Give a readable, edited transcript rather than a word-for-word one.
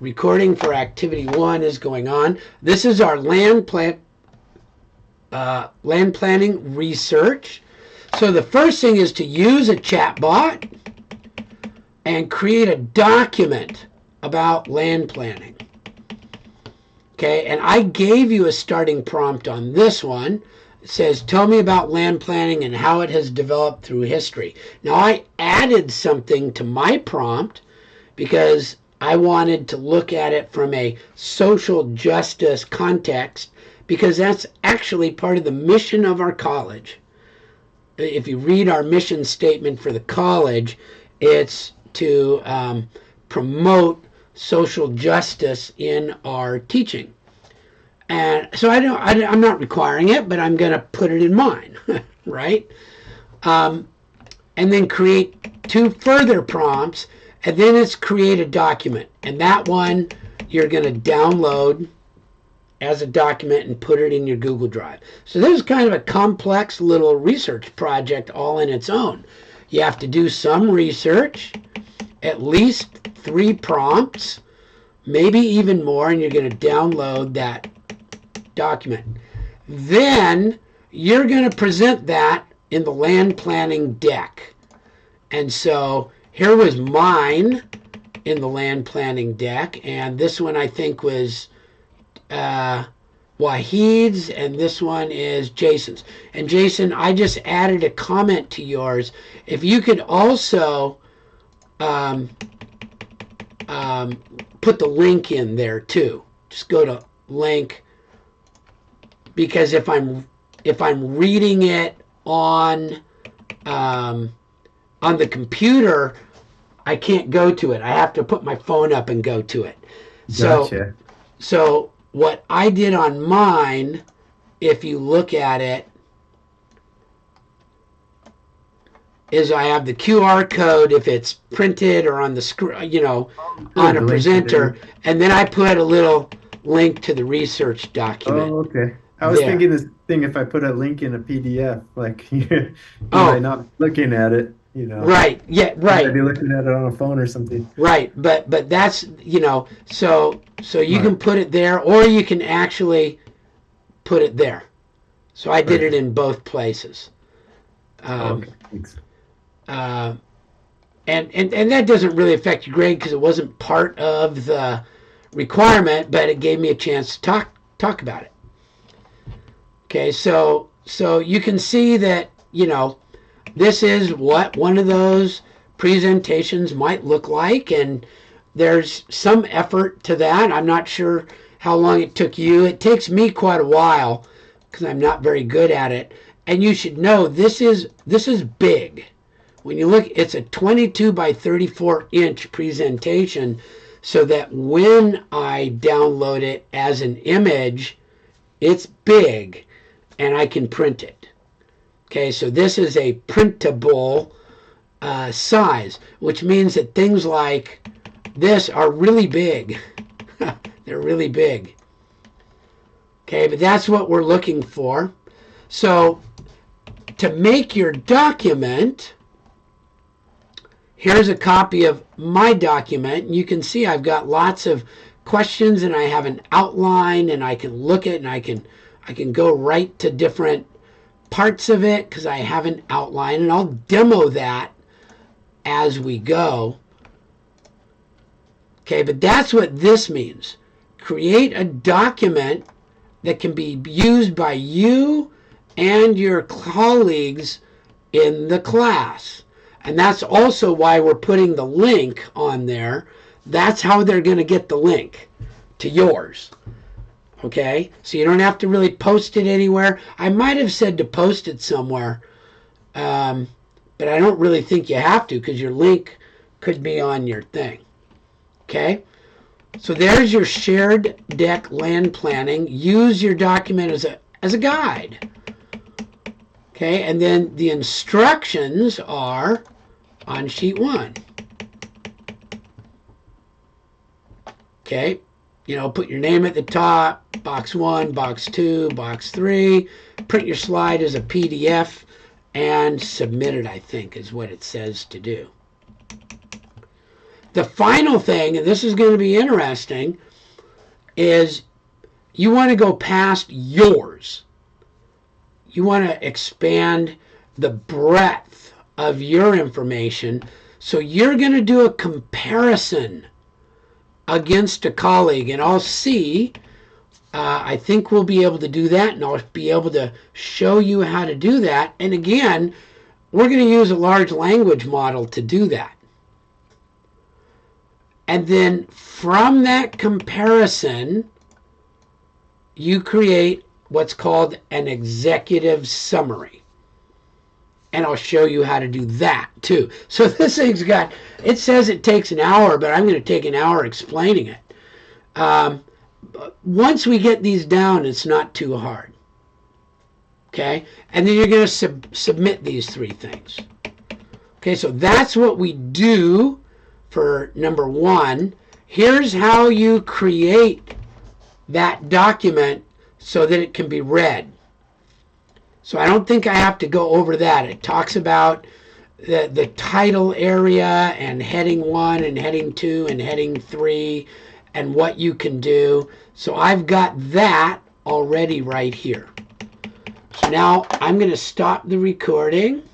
Recording for activity 1 is going on. This is our land planning research. So the first thing is to use a chatbot and create a document about land planning. Okay, and I gave you a starting prompt on this one. It says, tell me about land planning and how it has developed through history. Now I added something to my prompt because I wanted to look at it from a social justice context, because that's actually part of the mission of our college. If you read our mission statement for the college, it's to promote social justice in our teaching. And so I'm not requiring it, but I'm going to put it in mine, right? And then create 2 further prompts. And then it's create a document. And that one you're going to download as a document and put it in your Google Drive. So this is kind of a complex little research project all in its own. You have to do some research, at least 3 prompts, maybe even more, and you're going to download that document. Then you're going to present that in the land planning deck. And so here was mine in the land planning deck, and this one I think was Wahid's, and this one is Jason's. And Jason, I just added a comment to yours. If you could also put the link in there too. Just go to link, because if I'm reading it on the computer, I can't go to it. I have to put my phone up and go to it. Gotcha. So what I did on mine, if you look at it, is I have the QR code if it's printed or on the screen, on a presenter, and then I put a little link to the research document. Oh, okay. I was thinking this thing, if I put a link in a PDF, like you might not be looking at it, Right. Yeah. Right. I'd be looking at it on a phone or something. Right. But that's, so you can put it there, or you can actually put it there. So I did it in both places. Okay. Thanks. And that doesn't really affect your grade because it wasn't part of the requirement, but it gave me a chance to talk about it. Okay, so you can see that, this is what one of those presentations might look like, and there's some effort to that. I'm not sure how long it took you. It takes me quite a while because I'm not very good at it. And you should know this is big. When you look, it's a 22 by 34 inch presentation, so that when I download it as an image, it's big and I can print it. Okay, so this is a printable size, which means that things like this are really big. They're really big. Okay, but that's what we're looking for. So to make your document, here's a copy of my document. You can see I've got lots of questions, and I have an outline, and I can look at it, and I can go right to different parts of it because I have an outline, and I'll demo that as we go. Okay, but that's what this means. Create a document that can be used by you and your colleagues in the class. And that's also why we're putting the link on there. That's how they're going to get the link to yours. Okay, so you don't have to really post it anywhere. I might have said to post it somewhere, but I don't really think you have to, because your link could be on your thing. Okay, so there's your shared deck land planning. Use your document as a guide. Okay, and then the instructions are on sheet 1. Okay. Put your name at the top, box 1, box 2, box 3, print your slide as a PDF, and submit it, I think, is what it says to do. The final thing, and this is going to be interesting, is you want to go past yours. You want to expand the breadth of your information. So you're going to do a comparison against a colleague, and I'll see. I think we'll be able to do that, and I'll be able to show you how to do that. And again, we're going to use a large language model to do that. And then from that comparison, you create what's called an executive summary. And I'll show you how to do that too. So this thing's got, it says it takes an hour, but I'm going to take an hour explaining it. Once we get these down, it's not too hard. Okay? And then you're going to submit these 3 things. Okay, so that's what we do for number 1. Here's how you create that document so that it can be read. So I don't think I have to go over that. It talks about the title area and heading 1 and heading 2 and heading 3 and what you can do. So I've got that already right here. So now I'm going to stop the recording.